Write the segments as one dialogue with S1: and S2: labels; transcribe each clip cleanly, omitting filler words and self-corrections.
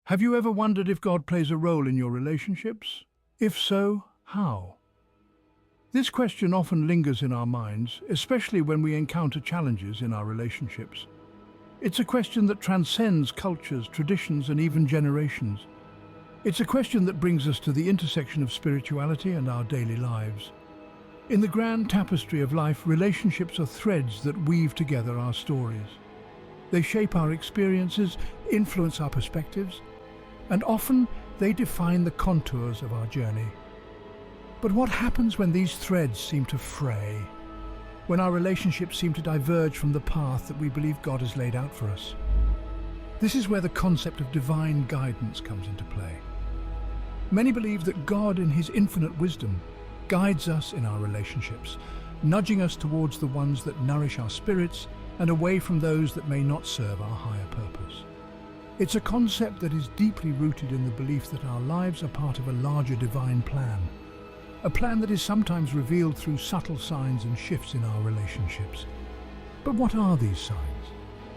S1: Have you ever wondered if God plays a role in your relationships? If so, how? This question often lingers in our minds, especially when we encounter challenges in our relationships. It's a question that transcends cultures, traditions, and even generations. It's a question that brings us to the intersection of spirituality and our daily lives. In the grand tapestry of life, relationships are threads that weave together our stories. They shape our experiences, influence our perspectives, and often they define the contours of our journey. But what happens when these threads seem to fray? When our relationships seem to diverge from the path that we believe God has laid out for us? This is where the concept of divine guidance comes into play. Many believe that God, in His infinite wisdom, guides us in our relationships, nudging us towards the ones that nourish our spirits and away from those that may not serve our higher purpose. It's a concept that is deeply rooted in the belief that our lives are part of a larger divine plan, a plan that is sometimes revealed through subtle signs and shifts in our relationships. But what are these signs?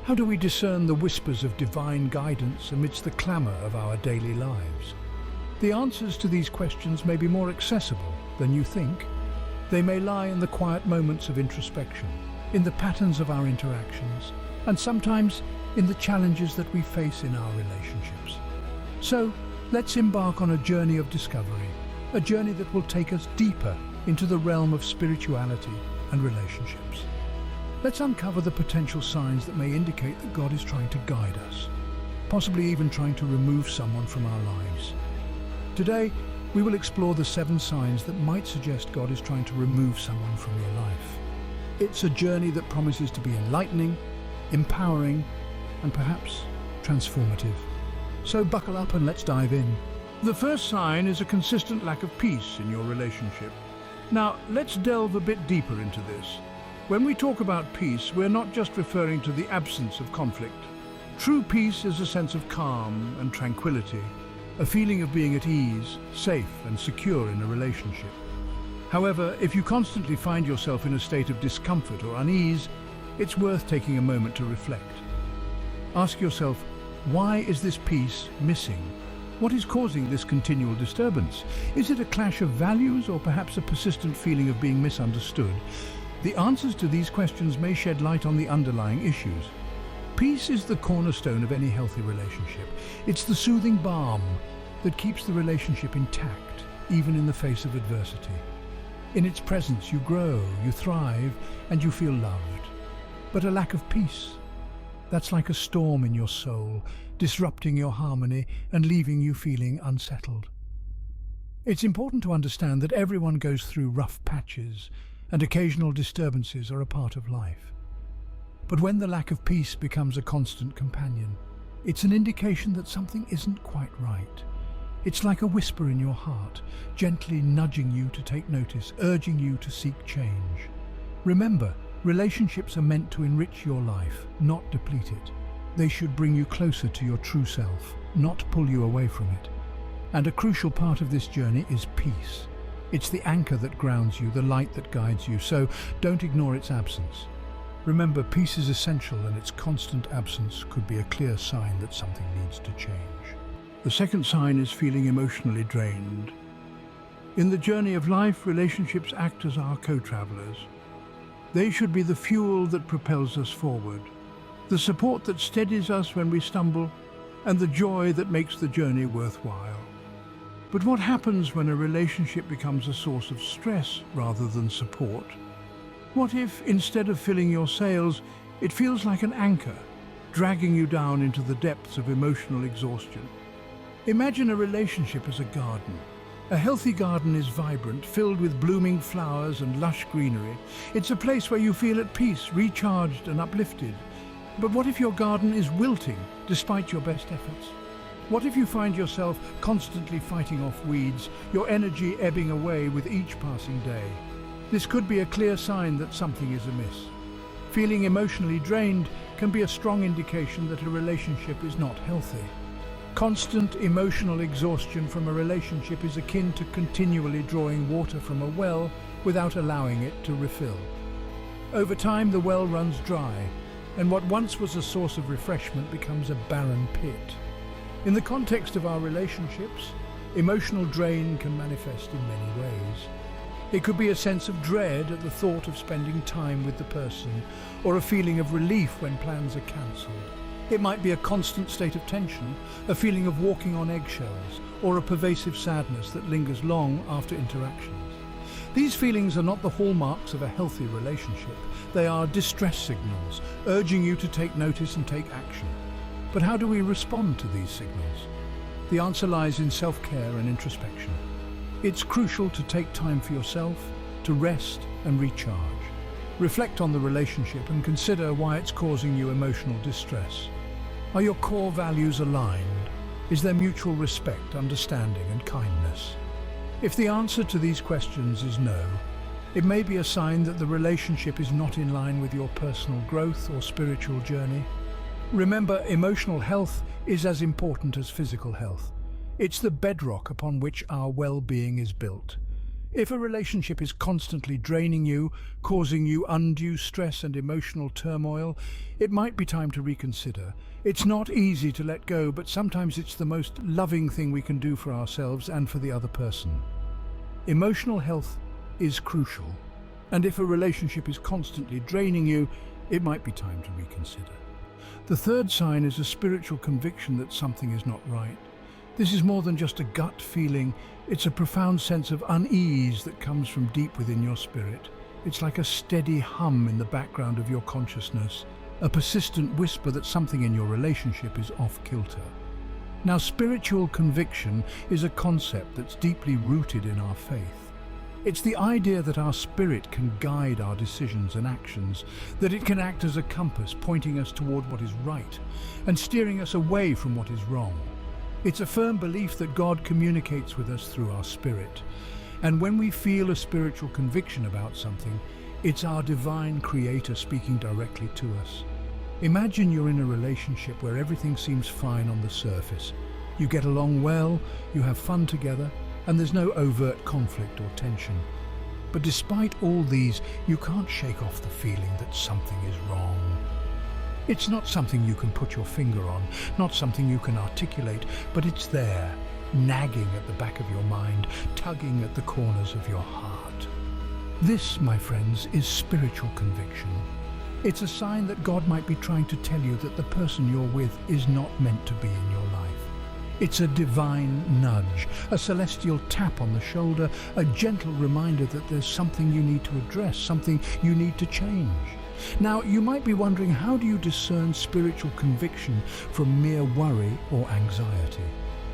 S1: How do we discern the whispers of divine guidance amidst the clamour of our daily lives? The answers to these questions may be more accessible than you think. They may lie in the quiet moments of introspection, in the patterns of our interactions, and sometimes in the challenges that we face in our relationships. So, let's embark on a journey of discovery, a journey that will take us deeper into the realm of spirituality and relationships. Let's uncover the potential signs that may indicate that God is trying to guide us, possibly even trying to remove someone from our lives. Today, we will explore the 7 signs that might suggest God is trying to remove someone from your life. It's a journey that promises to be enlightening, empowering, and perhaps transformative. So buckle up and let's dive in. The first sign is a consistent lack of peace in your relationship. Now, let's delve a bit deeper into this. When we talk about peace, we're not just referring to the absence of conflict. True peace is a sense of calm and tranquility, a feeling of being at ease, safe and secure in a relationship. However, if you constantly find yourself in a state of discomfort or unease, it's worth taking a moment to reflect. Ask yourself, why is this peace missing? What is causing this continual disturbance? Is it a clash of values or perhaps a persistent feeling of being misunderstood? The answers to these questions may shed light on the underlying issues. Peace is the cornerstone of any healthy relationship. It's the soothing balm that keeps the relationship intact, even in the face of adversity. In its presence, you grow, you thrive, and you feel loved. But a lack of peace, that's like a storm in your soul, disrupting your harmony and leaving you feeling unsettled. It's important to understand that everyone goes through rough patches, and occasional disturbances are a part of life. But when the lack of peace becomes a constant companion, it's an indication that something isn't quite right. It's like a whisper in your heart, gently nudging you to take notice, urging you to seek change. Remember, relationships are meant to enrich your life, not deplete it. They should bring you closer to your true self, not pull you away from it. And a crucial part of this journey is peace. It's the anchor that grounds you, the light that guides you, so don't ignore its absence. Remember, peace is essential, and its constant absence could be a clear sign that something needs to change. The second sign is feeling emotionally drained. In the journey of life, relationships act as our co-travelers. They should be the fuel that propels us forward, the support that steadies us when we stumble, and the joy that makes the journey worthwhile. But what happens when a relationship becomes a source of stress rather than support? What if, instead of filling your sails, it feels like an anchor, dragging you down into the depths of emotional exhaustion? Imagine a relationship as a garden. A healthy garden is vibrant, filled with blooming flowers and lush greenery. It's a place where you feel at peace, recharged and uplifted. But what if your garden is wilting despite your best efforts? What if you find yourself constantly fighting off weeds, your energy ebbing away with each passing day? This could be a clear sign that something is amiss. Feeling emotionally drained can be a strong indication that a relationship is not healthy. Constant emotional exhaustion from a relationship is akin to continually drawing water from a well without allowing it to refill. Over time, the well runs dry, and what once was a source of refreshment becomes a barren pit. In the context of our relationships, emotional drain can manifest in many ways. It could be a sense of dread at the thought of spending time with the person, or a feeling of relief when plans are cancelled. It might be a constant state of tension, a feeling of walking on eggshells, or a pervasive sadness that lingers long after interactions. These feelings are not the hallmarks of a healthy relationship. They are distress signals, urging you to take notice and take action. But how do we respond to these signals? The answer lies in self-care and introspection. It's crucial to take time for yourself, to rest and recharge. Reflect on the relationship and consider why it's causing you emotional distress. Are your core values aligned? Is there mutual respect, understanding and kindness? If the answer to these questions is no, it may be a sign that the relationship is not in line with your personal growth or spiritual journey. Remember, emotional health is as important as physical health. It's the bedrock upon which our well-being is built. If a relationship is constantly draining you, causing you undue stress and emotional turmoil, it might be time to reconsider. It's not easy to let go, but sometimes it's the most loving thing we can do for ourselves and for the other person. Emotional health is crucial, and if a relationship is constantly draining you, it might be time to reconsider. The third sign is a spiritual conviction that something is not right. This is more than just a gut feeling. It's a profound sense of unease that comes from deep within your spirit. It's like a steady hum in the background of your consciousness, a persistent whisper that something in your relationship is off kilter. Now, spiritual conviction is a concept that's deeply rooted in our faith. It's the idea that our spirit can guide our decisions and actions, that it can act as a compass pointing us toward what is right and steering us away from what is wrong. It's a firm belief that God communicates with us through our spirit. And when we feel a spiritual conviction about something, it's our divine Creator speaking directly to us. Imagine you're in a relationship where everything seems fine on the surface. You get along well, you have fun together, and there's no overt conflict or tension. But despite all these, you can't shake off the feeling that something is wrong. It's not something you can put your finger on, not something you can articulate, but it's there, nagging at the back of your mind, tugging at the corners of your heart. This, my friends, is spiritual conviction. It's a sign that God might be trying to tell you that the person you're with is not meant to be in your life. It's a divine nudge, a celestial tap on the shoulder, a gentle reminder that there's something you need to address, something you need to change. Now, you might be wondering, how do you discern spiritual conviction from mere worry or anxiety?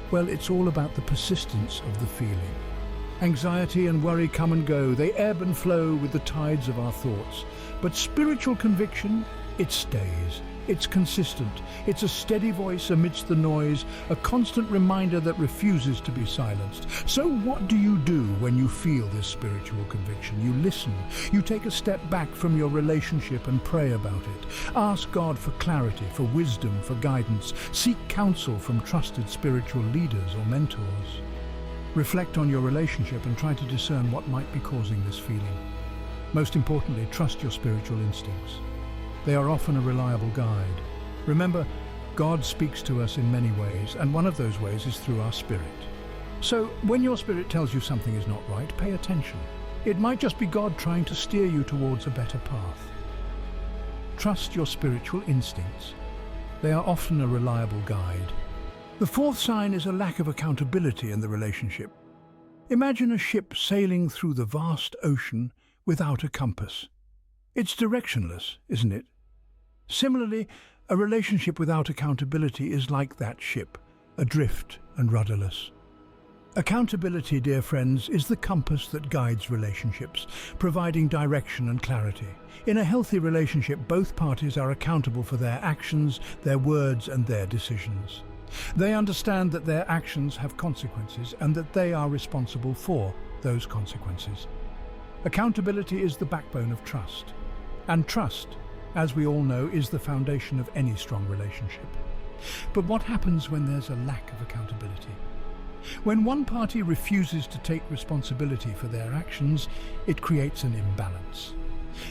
S1: Well, it's all about the persistence of the feeling. Anxiety and worry come and go. They ebb and flow with the tides of our thoughts. But spiritual conviction, it stays. It's consistent. It's a steady voice amidst the noise, a constant reminder that refuses to be silenced. So what do you do when you feel this spiritual conviction? You listen. You take a step back from your relationship and pray about it. Ask God for clarity, for wisdom, for guidance. Seek counsel from trusted spiritual leaders or mentors. Reflect on your relationship and try to discern what might be causing this feeling. Most importantly, trust your spiritual instincts. They are often a reliable guide. Remember, God speaks to us in many ways, and one of those ways is through our spirit. So, when your spirit tells you something is not right, pay attention. It might just be God trying to steer you towards a better path. Trust your spiritual instincts. They are often a reliable guide. The fourth sign is a lack of accountability in the relationship. Imagine a ship sailing through the vast ocean without a compass. It's directionless, isn't it? Similarly, a relationship without accountability is like that ship, adrift and rudderless. Accountability, dear friends, is the compass that guides relationships, providing direction and clarity. In a healthy relationship, both parties are accountable for their actions, their words, and their decisions. They understand that their actions have consequences and that they are responsible for those consequences. Accountability is the backbone of trust. And trust, as we all know, is the foundation of any strong relationship. But what happens when there's a lack of accountability? When one party refuses to take responsibility for their actions, it creates an imbalance.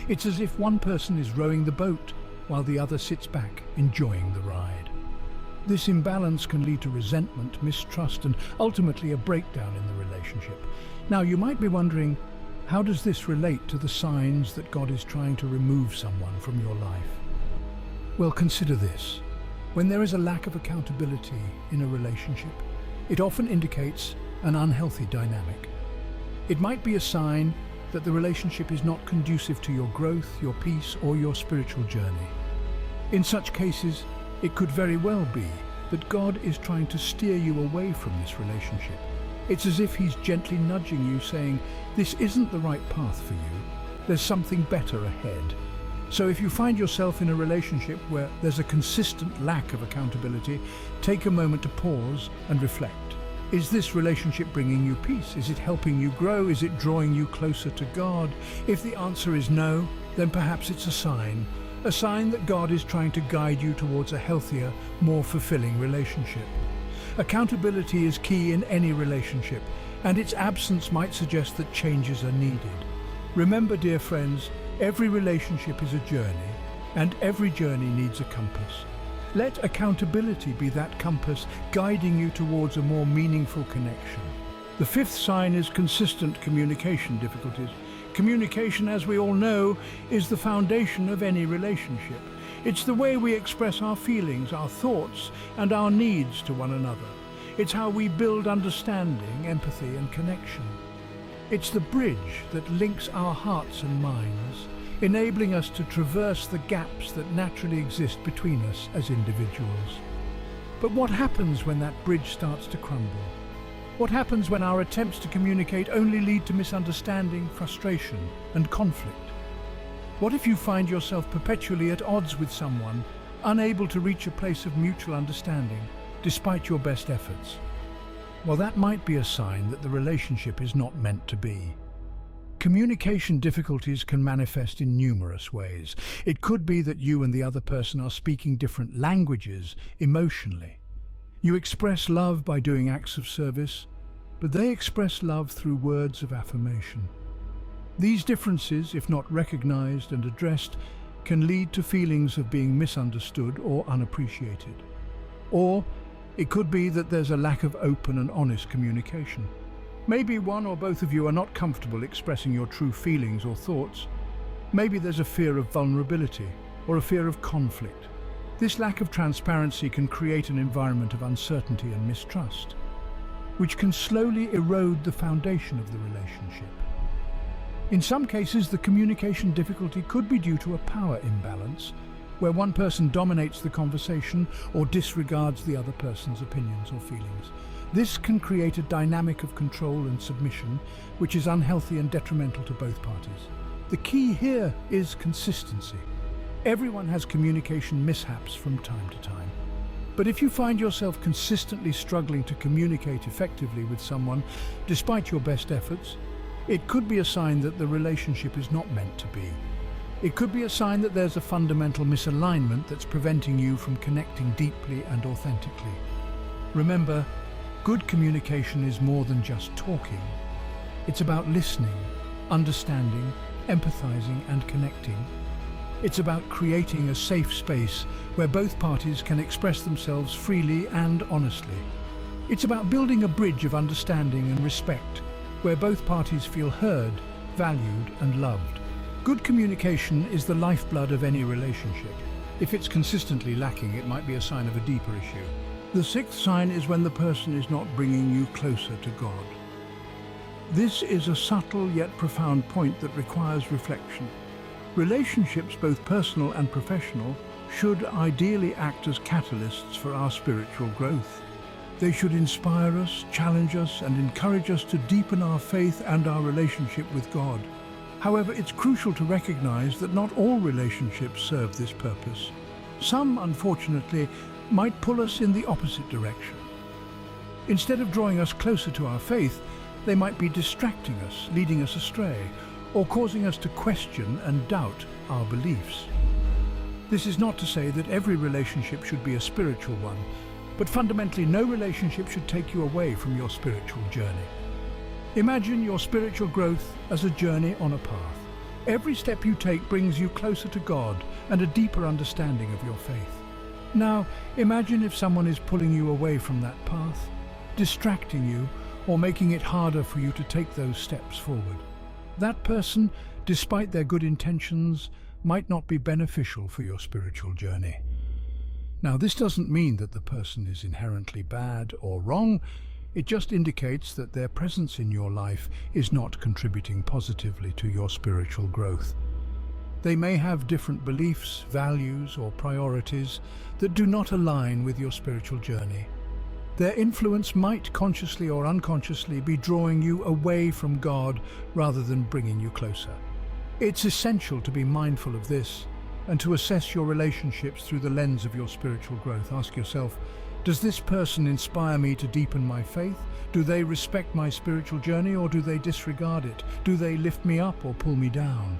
S1: It's as if one person is rowing the boat while the other sits back, enjoying the ride. This imbalance can lead to resentment, mistrust, and ultimately a breakdown in the relationship. Now, you might be wondering, how does this relate to the signs that God is trying to remove someone from your life? Well, consider this. When there is a lack of accountability in a relationship, it often indicates an unhealthy dynamic. It might be a sign that the relationship is not conducive to your growth, your peace, or your spiritual journey. In such cases, it could very well be that God is trying to steer you away from this relationship. It's as if He's gently nudging you, saying, this isn't the right path for you. There's something better ahead. So if you find yourself in a relationship where there's a consistent lack of accountability, take a moment to pause and reflect. Is this relationship bringing you peace? Is it helping you grow? Is it drawing you closer to God? If the answer is no, then perhaps it's a sign that God is trying to guide you towards a healthier, more fulfilling relationship. Accountability is key in any relationship, and its absence might suggest that changes are needed. Remember, dear friends, every relationship is a journey, and every journey needs a compass. Let accountability be that compass guiding you towards a more meaningful connection. The fifth sign is consistent communication difficulties. Communication, as we all know, is the foundation of any relationship. It's the way we express our feelings, our thoughts, and our needs to one another. It's how we build understanding, empathy, and connection. It's the bridge that links our hearts and minds, enabling us to traverse the gaps that naturally exist between us as individuals. But what happens when that bridge starts to crumble? What happens when our attempts to communicate only lead to misunderstanding, frustration, and conflict? What if you find yourself perpetually at odds with someone, unable to reach a place of mutual understanding, despite your best efforts? Well, that might be a sign that the relationship is not meant to be. Communication difficulties can manifest in numerous ways. It could be that you and the other person are speaking different languages emotionally. You express love by doing acts of service, but they express love through words of affirmation. These differences, if not recognized and addressed, can lead to feelings of being misunderstood or unappreciated. Or it could be that there's a lack of open and honest communication. Maybe one or both of you are not comfortable expressing your true feelings or thoughts. Maybe there's a fear of vulnerability or a fear of conflict. This lack of transparency can create an environment of uncertainty and mistrust, which can slowly erode the foundation of the relationship. In some cases, the communication difficulty could be due to a power imbalance, where one person dominates the conversation or disregards the other person's opinions or feelings. This can create a dynamic of control and submission, which is unhealthy and detrimental to both parties. The key here is consistency. Everyone has communication mishaps from time to time. But if you find yourself consistently struggling to communicate effectively with someone, despite your best efforts, it could be a sign that the relationship is not meant to be. It could be a sign that there's a fundamental misalignment that's preventing you from connecting deeply and authentically. Remember, good communication is more than just talking. It's about listening, understanding, empathizing, and connecting. It's about creating a safe space where both parties can express themselves freely and honestly. It's about building a bridge of understanding and respect, where both parties feel heard, valued, and loved. Good communication is the lifeblood of any relationship. If it's consistently lacking, it might be a sign of a deeper issue. The sixth sign is when the person is not bringing you closer to God. This is a subtle yet profound point that requires reflection. Relationships, both personal and professional, should ideally act as catalysts for our spiritual growth. They should inspire us, challenge us, and encourage us to deepen our faith and our relationship with God. However, it's crucial to recognize that not all relationships serve this purpose. Some, unfortunately, might pull us in the opposite direction. Instead of drawing us closer to our faith, they might be distracting us, leading us astray, or causing us to question and doubt our beliefs. This is not to say that every relationship should be a spiritual one, but fundamentally no relationship should take you away from your spiritual journey. Imagine your spiritual growth as a journey on a path. Every step you take brings you closer to God and a deeper understanding of your faith. Now, imagine if someone is pulling you away from that path, distracting you, or making it harder for you to take those steps forward. That person, despite their good intentions, might not be beneficial for your spiritual journey. Now, this doesn't mean that the person is inherently bad or wrong. It just indicates that their presence in your life is not contributing positively to your spiritual growth. They may have different beliefs, values, or priorities that do not align with your spiritual journey. Their influence might consciously or unconsciously be drawing you away from God rather than bringing you closer. It's essential to be mindful of this and to assess your relationships through the lens of your spiritual growth. Ask yourself, does this person inspire me to deepen my faith? Do they respect my spiritual journey, or do they disregard it? Do they lift me up or pull me down?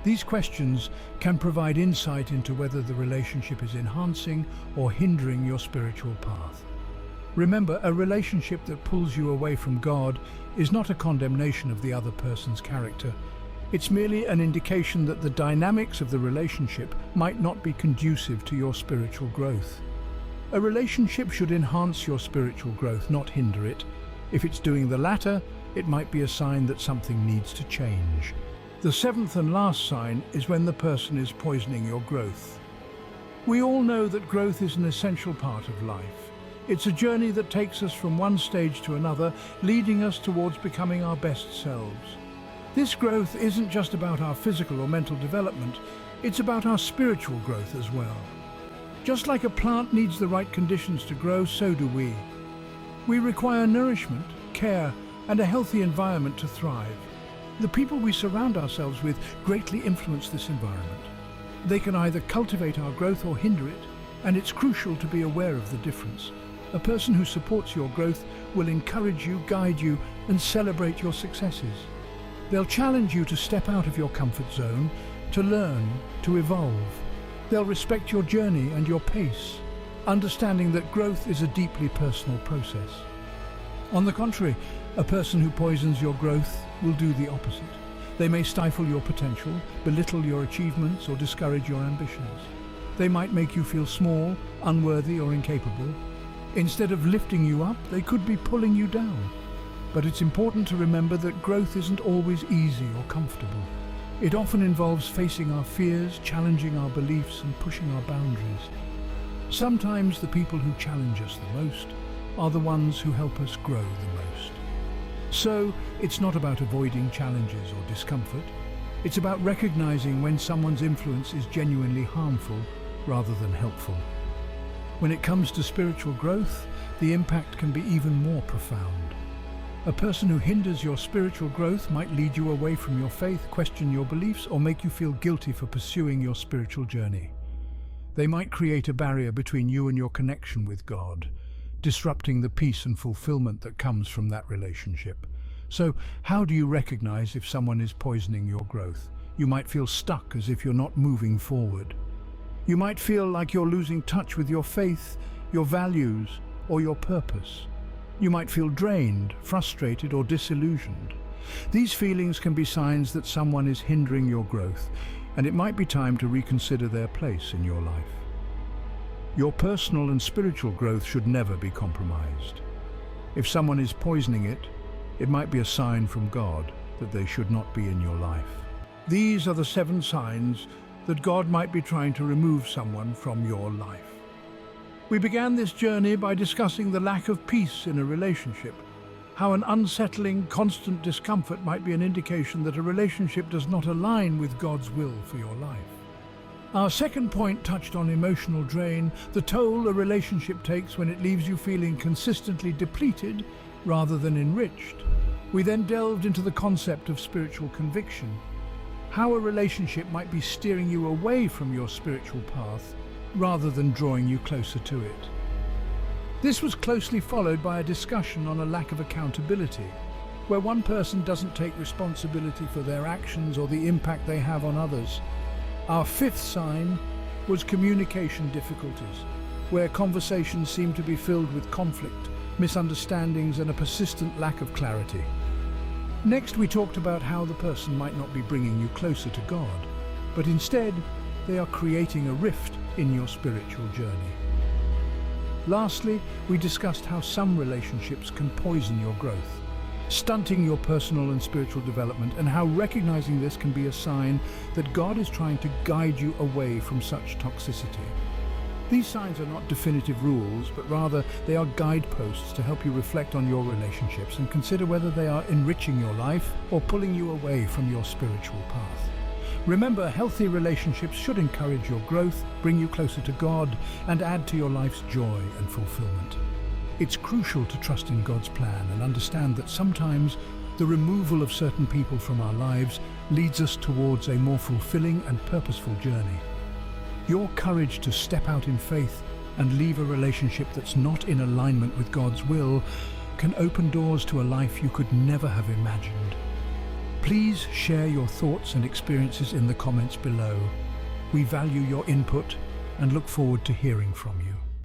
S1: These questions can provide insight into whether the relationship is enhancing or hindering your spiritual path. Remember, a relationship that pulls you away from God is not a condemnation of the other person's character. It's merely an indication that the dynamics of the relationship might not be conducive to your spiritual growth. A relationship should enhance your spiritual growth, not hinder it. If it's doing the latter, it might be a sign that something needs to change. The seventh and last sign is when the person is poisoning your growth. We all know that growth is an essential part of life. It's a journey that takes us from one stage to another, leading us towards becoming our best selves. This growth isn't just about our physical or mental development, it's about our spiritual growth as well. Just like a plant needs the right conditions to grow, so do we. We require nourishment, care, and a healthy environment to thrive. The people we surround ourselves with greatly influence this environment. They can either cultivate our growth or hinder it, and it's crucial to be aware of the difference. A person who supports your growth will encourage you, guide you, and celebrate your successes. They'll challenge you to step out of your comfort zone, to learn, to evolve. They'll respect your journey and your pace, understanding that growth is a deeply personal process. On the contrary, a person who poisons your growth will do the opposite. They may stifle your potential, belittle your achievements, or discourage your ambitions. They might make you feel small, unworthy, or incapable. Instead of lifting you up, they could be pulling you down. But it's important to remember that growth isn't always easy or comfortable. It often involves facing our fears, challenging our beliefs, and pushing our boundaries. Sometimes the people who challenge us the most are the ones who help us grow the most. So, it's not about avoiding challenges or discomfort. It's about recognizing when someone's influence is genuinely harmful rather than helpful. When it comes to spiritual growth, the impact can be even more profound. A person who hinders your spiritual growth might lead you away from your faith, question your beliefs, or make you feel guilty for pursuing your spiritual journey. They might create a barrier between you and your connection with God, disrupting the peace and fulfillment that comes from that relationship. So, how do you recognize if someone is poisoning your growth? You might feel stuck, as if you're not moving forward. You might feel like you're losing touch with your faith, your values, or your purpose. You might feel drained, frustrated, or disillusioned. These feelings can be signs that someone is hindering your growth, and it might be time to reconsider their place in your life. Your personal and spiritual growth should never be compromised. If someone is poisoning it, it might be a sign from God that they should not be in your life. These are the 7 signs that God might be trying to remove someone from your life. We began this journey by discussing the lack of peace in a relationship, how an unsettling, constant discomfort might be an indication that a relationship does not align with God's will for your life. Our second point touched on emotional drain, the toll a relationship takes when it leaves you feeling consistently depleted rather than enriched. We then delved into the concept of spiritual conviction, how a relationship might be steering you away from your spiritual path rather than drawing you closer to it. This was closely followed by a discussion on a lack of accountability, where one person doesn't take responsibility for their actions or the impact they have on others. Our 5th sign was communication difficulties, where conversations seem to be filled with conflict, misunderstandings, and a persistent lack of clarity. Next, we talked about how the person might not be bringing you closer to God, but instead, they are creating a rift in your spiritual journey. Lastly, we discussed how some relationships can poison your growth, stunting your personal and spiritual development, and how recognizing this can be a sign that God is trying to guide you away from such toxicity. These signs are not definitive rules, but rather they are guideposts to help you reflect on your relationships and consider whether they are enriching your life or pulling you away from your spiritual path. Remember, healthy relationships should encourage your growth, bring you closer to God, and add to your life's joy and fulfillment. It's crucial to trust in God's plan and understand that sometimes the removal of certain people from our lives leads us towards a more fulfilling and purposeful journey. Your courage to step out in faith and leave a relationship that's not in alignment with God's will can open doors to a life you could never have imagined. Please share your thoughts and experiences in the comments below. We value your input and look forward to hearing from you.